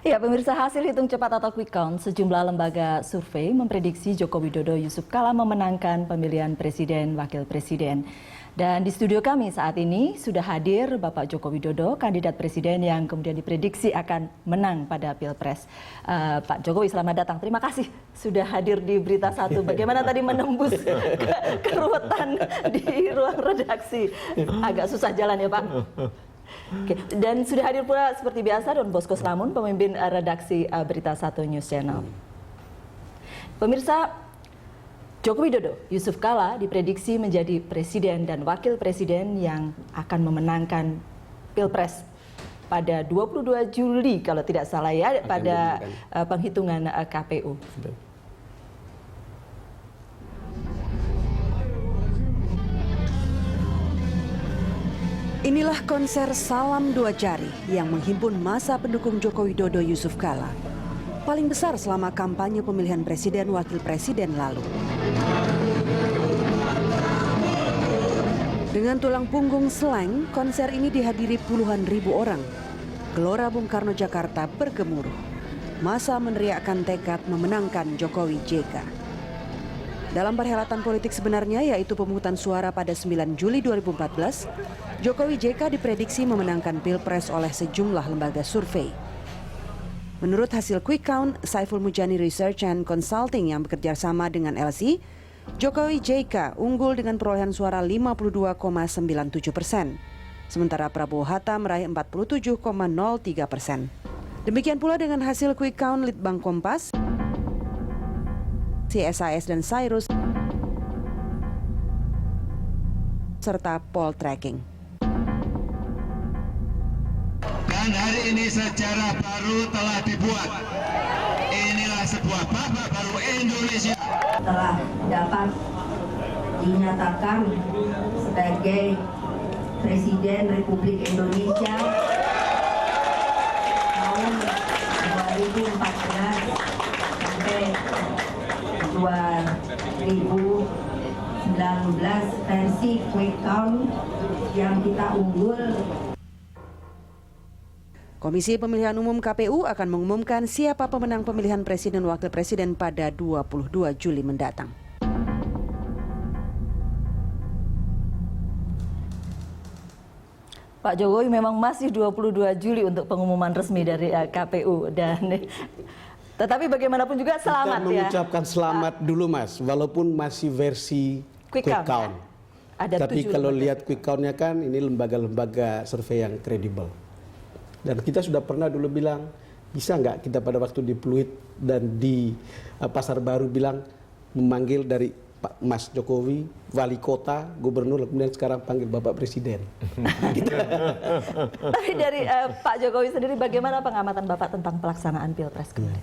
Ya, pemirsa, hasil hitung cepat atau quick count sejumlah lembaga survei memprediksi Joko Widodo Yusuf Kala memenangkan pemilihan presiden wakil presiden. Dan di studio kami saat ini sudah hadir Bapak Joko Widodo, kandidat presiden yang kemudian diprediksi akan menang pada Pilpres. Pak Jokowi, selamat datang. Terima kasih sudah hadir di Berita Satu. Bagaimana tadi menembus keruwetan di ruang redaksi? Agak susah jalan ya, Pak. Oke. Dan sudah hadir pula seperti biasa Don Bosco Slamun, pemimpin redaksi Berita Satu News Channel. Pemirsa, Joko Widodo Yusuf Kala diprediksi menjadi presiden dan wakil presiden yang akan memenangkan Pilpres pada 22 Juli kalau tidak salah ya, pada penghitungan KPU. Inilah konser Salam Dua Jari yang menghimpun masa pendukung Joko Widodo Yusuf Kala. Paling besar selama kampanye pemilihan presiden wakil presiden lalu. Dengan tulang punggung slang, konser ini dihadiri puluhan ribu orang. Gelora Bung Karno Jakarta bergemuruh. Massa meneriakkan tekad memenangkan Jokowi JK. Dalam perhelatan politik sebenarnya, yaitu pemungutan suara pada 9 Juli 2014, Jokowi JK diprediksi memenangkan Pilpres oleh sejumlah lembaga survei. Menurut hasil quick count, Saiful Mujani Research and Consulting yang bekerja sama dengan LSI, Jokowi JK unggul dengan perolehan suara 52,97%. Sementara Prabowo Hatta meraih 47,03%. Demikian pula dengan hasil quick count Litbang Kompas, CSIS dan Cyrus, serta poll tracking. Dan hari ini sejarah baru telah dibuat. Inilah sebuah babak baru Indonesia. Telah dapat dinyatakan sebagai Presiden Republik Indonesia tahun 2014 sampai 2019 versi quick count yang kita unggul. Komisi Pemilihan Umum KPU akan mengumumkan siapa pemenang pemilihan presiden wakil presiden pada 22 Juli mendatang. Pak Jokowi memang masih 22 Juli untuk pengumuman resmi dari KPU dan tetapi bagaimanapun juga selamat kita ya. mengucapkan selamat dulu Mas, walaupun masih versi quick count. Ada tapi kalau lihat quick countnya kan ini lembaga-lembaga survei yang kredibel. Dan kita sudah pernah dulu bilang, bisa nggak kita pada waktu di Pluit dan di Pasar Baru bilang memanggil dari Pak Mas Jokowi, wali kota, gubernur, kemudian sekarang panggil Bapak Presiden. Tapi dari Pak Jokowi sendiri, bagaimana pengamatan Bapak tentang pelaksanaan Pilpres kemarin?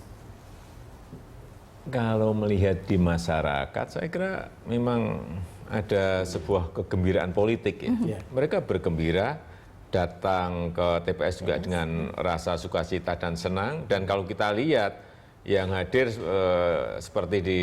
Kalau melihat di masyarakat, saya kira memang ada sebuah kegembiraan politik ya. Mereka bergembira, datang ke TPS juga dengan rasa sukacita dan senang. Dan kalau kita lihat yang hadir seperti di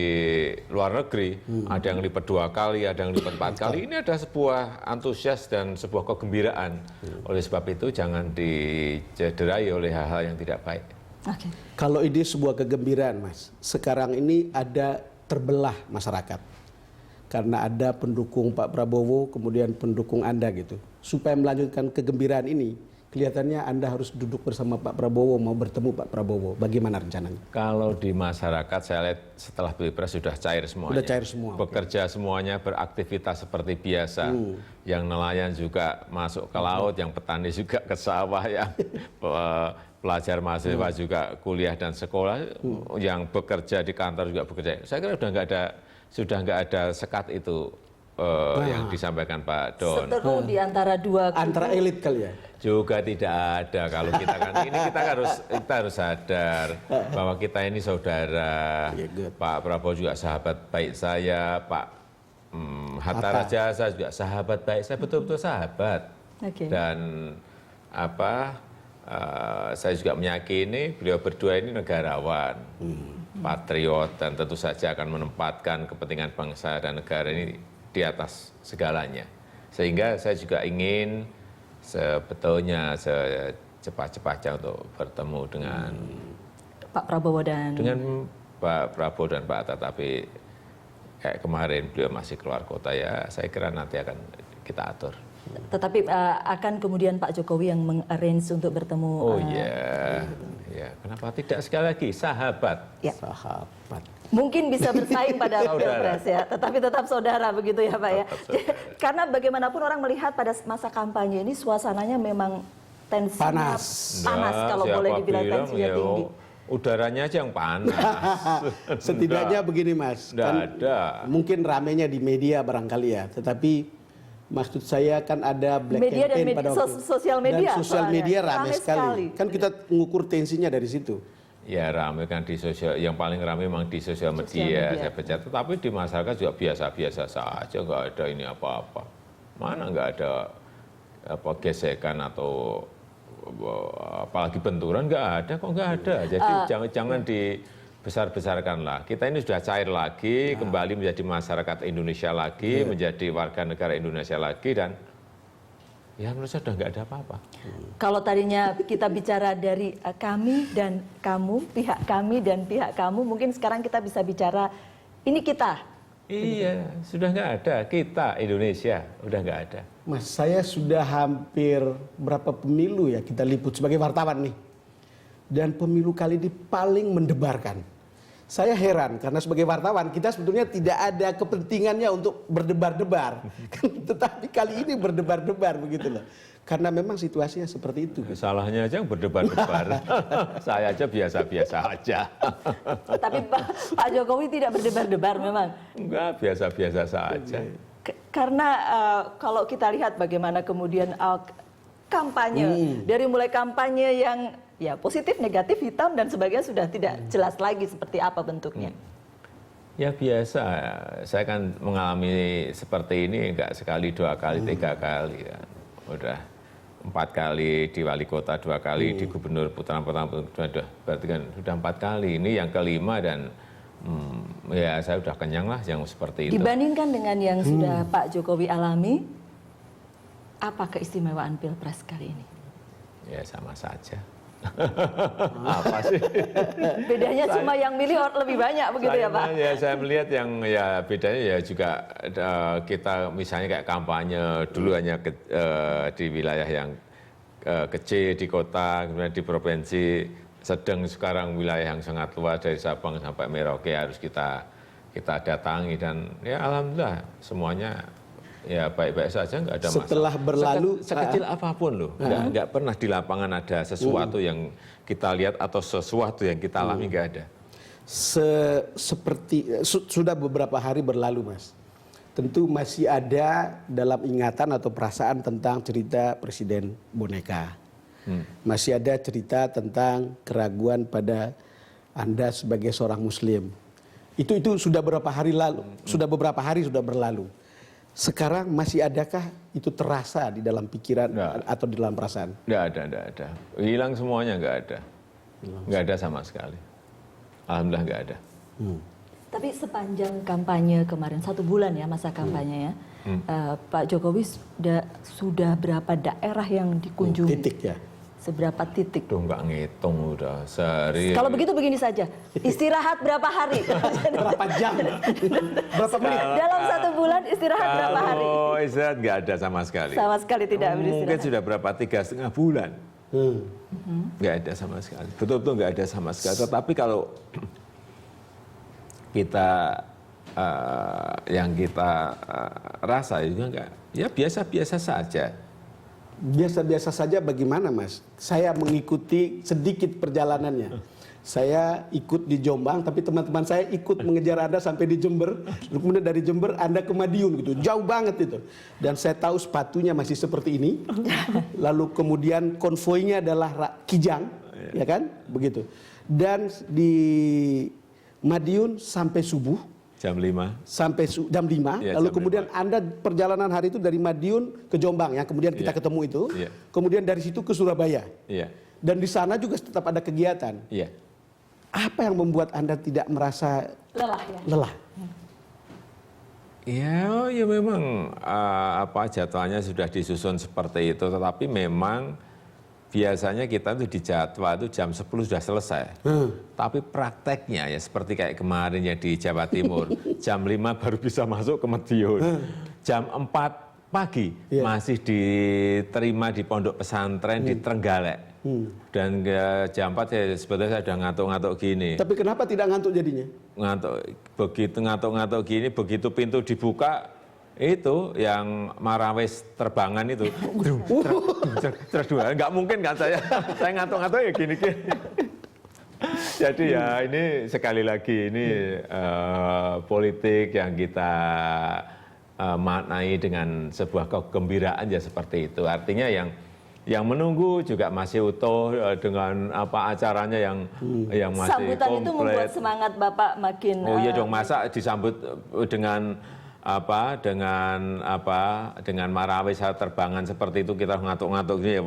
luar negeri, ada yang lipat 2 kali, ada yang lipat 4 kali. Ini ada sebuah antusias dan sebuah kegembiraan. Oleh sebab itu jangan dicederai oleh hal-hal yang tidak baik. Okay. Kalau ini sebuah kegembiraan Mas, sekarang ini ada terbelah masyarakat. Karena ada pendukung Pak Prabowo, kemudian pendukung Anda gitu. Supaya melanjutkan kegembiraan ini, kelihatannya Anda harus duduk bersama Pak Prabowo, mau bertemu Pak Prabowo. Bagaimana rencananya? Kalau di masyarakat, saya lihat setelah Pilpres sudah cair semuanya. Sudah cair semua. Bekerja semuanya, beraktivitas seperti biasa. Yang nelayan juga masuk ke laut, yang petani juga ke sawah, yang pelajar mahasiswa juga kuliah dan sekolah, yang bekerja di kantor juga bekerja. Saya kira sudah nggak ada sekat itu yang disampaikan Pak Don. Seteru di antara dua kubu. Antara elit kali ya? Juga tidak ada. Kalau kita kan ini kita harus sadar bahwa kita ini saudara. Pak Prabowo juga sahabat baik saya, Pak Hatta Rajasa juga sahabat baik saya, betul-betul sahabat. Okay. Dan saya juga meyakini beliau berdua ini negarawan, patriot, dan tentu saja akan menempatkan kepentingan bangsa dan negara ini di atas segalanya. Sehingga saya juga ingin sebetulnya cepat-cepatnya untuk bertemu dengan Pak Prabowo dan Pak Prabowo dan Pak Atta, tapi kayak kemarin beliau masih keluar kota, ya saya kira nanti akan kita atur. Tetapi akan kemudian Pak Jokowi yang meng-arrange untuk bertemu. Oh iya, ya kenapa tidak, sekali lagi sahabat. Ya. Sahabat. Mungkin bisa bersaing pada Pilpres ya, tetapi tetap saudara begitu ya Pak ya. Karena bagaimanapun orang melihat pada masa kampanye ini suasananya memang tensinya panas kalau boleh dibilang tensinya tinggi. Udaranya aja yang panas. Setidaknya begini Mas, Nggak ada. Mungkin ramenya di media barangkali ya, tetapi maksud saya kan ada black Media campaign dan pada waktu sosial media, dan sosial media soalnya. ramai sekali. Kan kita mengukur tensinya dari situ. Ya ramai kan di sosial, yang paling ramai memang di sosial media, saya baca. Tetapi di masyarakat juga biasa-biasa saja, nggak ada ini apa-apa. Mana nggak ada apa gesekan atau apalagi benturan, nggak ada, kok nggak ada. Jadi jangan dibesar-besarkan lah. Kita ini sudah cair lagi, kembali menjadi masyarakat Indonesia lagi, menjadi warga negara Indonesia lagi, dan ya menurut saya sudah nggak ada apa-apa. Kalau tadinya kita bicara dari kami dan kamu, pihak kami dan pihak kamu, mungkin sekarang kita bisa bicara ini kita. Iya, sudah nggak ada. Kita Indonesia udah nggak ada. Mas, saya sudah hampir berapa pemilu ya kita liput sebagai wartawan nih. Dan pemilu kali ini paling mendebarkan. Saya heran karena sebagai wartawan kita sebetulnya tidak ada kepentingannya untuk berdebar-debar. Tetapi kali ini berdebar-debar begitu loh. Karena memang situasinya seperti itu. Salahnya aja yang berdebar-debar. Saya aja biasa-biasa aja. Tapi Pak Jokowi tidak berdebar-debar memang. Enggak, biasa-biasa saja. Karena kalau kita lihat bagaimana kemudian kampanye, dari mulai kampanye yang ya positif, negatif, hitam dan sebagainya sudah tidak jelas lagi seperti apa bentuknya. Ya biasa, saya kan mengalami seperti ini enggak sekali, 2 kali, 3 kali kan. Udah 4 kali di wali kota, 2 kali di gubernur, putaran-putaran, berarti kan sudah 4 kali. Ini yang kelima dan ya saya udah kenyang lah yang seperti itu. Dibandingkan dengan yang sudah Pak Jokowi alami, apa keistimewaan Pilpres kali ini? Ya sama saja. Apa sih? Bedanya cuma yang milih lebih banyak begitu ya Pak? Ya saya melihat yang ya bedanya ya juga kita misalnya kayak kampanye dulu hanya di wilayah yang kecil di kota, kemudian di provinsi, sedang sekarang wilayah yang sangat luas dari Sabang sampai Merauke harus kita datangi, dan ya alhamdulillah semuanya ya baik-baik saja, nggak ada masalah. Setelah berlalu sekecil apapun loh, nggak pernah di lapangan ada sesuatu yang kita lihat atau sesuatu yang kita alami, nggak ada. Sudah beberapa hari berlalu Mas. Tentu masih ada dalam ingatan atau perasaan tentang cerita Presiden Boneka. Masih ada cerita tentang keraguan pada Anda sebagai seorang Muslim. Itu sudah beberapa hari lalu, sudah berlalu. Sekarang masih adakah itu terasa di dalam pikiran atau di dalam perasaan? Nggak ada. Hilang semuanya, nggak ada. Nggak ada sama sekali. Alhamdulillah nggak ada. Tapi sepanjang kampanye kemarin, 1 bulan ya masa kampanye ya, Pak Jokowi sudah berapa daerah yang dikunjungi? Titik ya? Seberapa titik? Tuh nggak ngitung udah sehari. Kalau begitu begini saja, istirahat berapa hari? Berapa jam? Berapa menit? Dalam 1 bulan istirahat berapa hari? Oh, istirahat nggak ada sama sekali. Sama sekali tidak beristirahat. Mungkin sudah berapa, 3,5 bulan. Nggak ada sama sekali. Betul-betul nggak ada sama sekali. Tetapi kalau kita yang kita rasa juga nggak, ya biasa-biasa saja. Biasa-biasa saja bagaimana Mas? Saya mengikuti sedikit perjalanannya. Saya ikut di Jombang, tapi teman-teman saya ikut mengejar Anda sampai di Jember. Kemudian dari Jember Anda ke Madiun gitu, jauh banget itu. Dan saya tahu sepatunya masih seperti ini. Lalu kemudian konvoinya adalah Kijang, ya kan? Begitu. Dan di Madiun sampai subuh. Jam 5. Sampai jam 5, ya, lalu jam kemudian 5. Anda perjalanan hari itu dari Madiun ke Jombang, yang kemudian kita ketemu itu, kemudian dari situ ke Surabaya, dan di sana juga tetap ada kegiatan. Apa yang membuat Anda tidak merasa lelah? Ya memang jadwalnya sudah disusun seperti itu, tetapi memang biasanya kita tuh di jadwal itu jam 10 sudah selesai. Tapi prakteknya ya seperti kayak kemarin ya di Jawa Timur, jam 5 baru bisa masuk ke Madiun. Jam 4 pagi masih diterima di pondok pesantren di Trenggalek. Dan jam 4 ya sebetulnya saya sudah ngantuk-ngantuk gini. Tapi kenapa tidak ngantuk jadinya? Ngantuk gini, begitu pintu dibuka, itu yang Marawis terbangan itu, nggak mungkin kan saya ngantuk-ngantuk ya gini-gini. Jadi ya ini sekali lagi ini politik yang kita maknai dengan sebuah kegembiraan ya seperti itu. Artinya yang menunggu juga masih utuh dengan apa acaranya yang masih sambutan komplit. itu membuat semangat Bapak makin. Oh iya dong, masa disambut dengan dengan Marawis terbangan seperti itu kita ngantuk-ngantuk gini ya.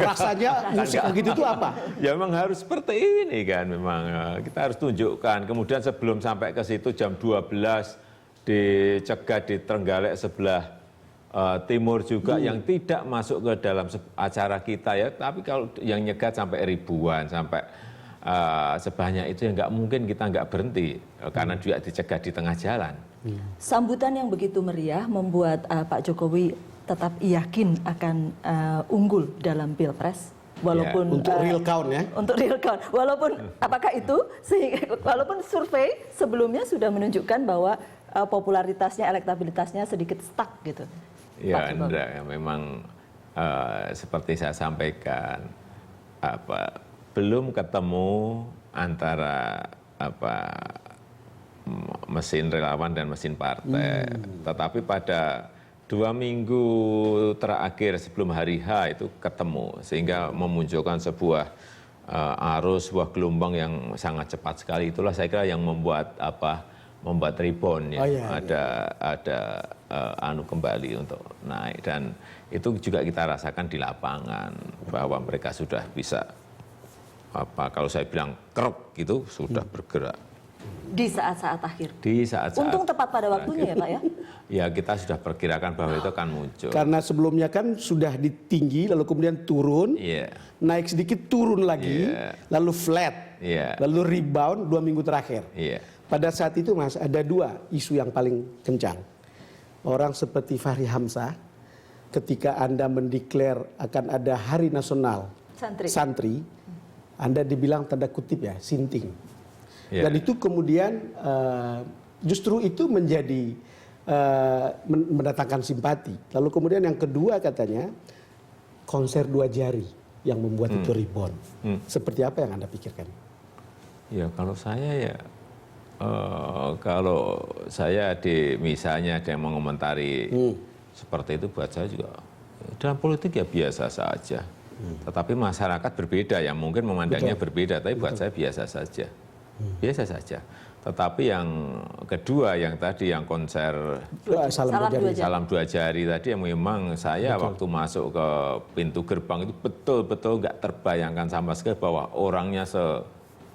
Rasanya musik begitu itu apa? Ya memang harus seperti ini kan, memang kita harus tunjukkan. Kemudian sebelum sampai ke situ jam 12 dicegat di Trenggalek sebelah timur juga yang tidak masuk ke dalam acara kita ya, tapi kalau yang nyegat sampai ribuan, sampai sebanyak itu ya nggak mungkin kita nggak berhenti karena juga dicegat di tengah jalan. Sambutan yang begitu meriah membuat Pak Jokowi tetap yakin akan unggul dalam Pilpres. Walaupun untuk real count ya. Untuk real count. Walaupun apakah itu walaupun survei sebelumnya sudah menunjukkan bahwa popularitasnya, elektabilitasnya sedikit stuck gitu. Ya enggak, ya, memang seperti saya sampaikan belum ketemu antara mesin relawan dan mesin partai. Tetapi pada 2 minggu terakhir sebelum hari H itu ketemu, sehingga memunculkan sebuah arus, sebuah gelombang yang sangat cepat sekali. Itulah saya kira yang membuat rebound ya. Ada kembali untuk naik, dan itu juga kita rasakan di lapangan bahwa mereka sudah bisa kalau saya bilang keruk gitu sudah bergerak. Di saat-saat akhir. Di saat-saat. Untung tepat pada waktunya ya Pak ya. Ya kita sudah perkirakan bahwa itu akan muncul. Karena sebelumnya kan sudah di tinggi, lalu kemudian turun, naik sedikit turun lagi, lalu flat, lalu rebound 2 minggu terakhir. Pada saat itu Mas ada 2 isu yang paling kencang. Orang seperti Fahri Hamzah ketika Anda mendeklar akan ada Hari Nasional Santri, Anda dibilang tanda kutip ya sinting. Dan itu kemudian justru itu menjadi mendatangkan simpati. Lalu kemudian yang kedua katanya konser 2 jari yang membuat itu rebound. Seperti apa yang Anda pikirkan? Ya kalau saya kalau saya misalnya ada yang mengomentari seperti itu, buat saya juga dalam politik ya biasa saja. Tetapi masyarakat berbeda, yang mungkin memandangnya berbeda, tapi buat saya biasa saja. Biasa saja. Tetapi yang kedua, yang tadi yang konser Salam 2 Jari tadi, yang memang saya waktu masuk ke pintu gerbang itu betul-betul nggak terbayangkan sama sekali bahwa orangnya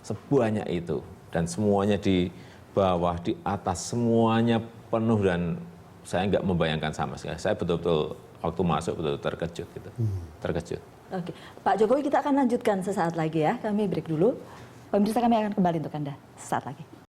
sebanyak itu, dan semuanya di bawah, di atas, semuanya penuh, dan saya nggak membayangkan sama sekali. Saya betul-betul waktu masuk betul-betul terkejut gitu. Terkejut. Oke, Pak Jokowi, kita akan lanjutkan sesaat lagi ya. Kami break dulu. Pemirsa, kami akan kembali untuk Anda sesaat lagi.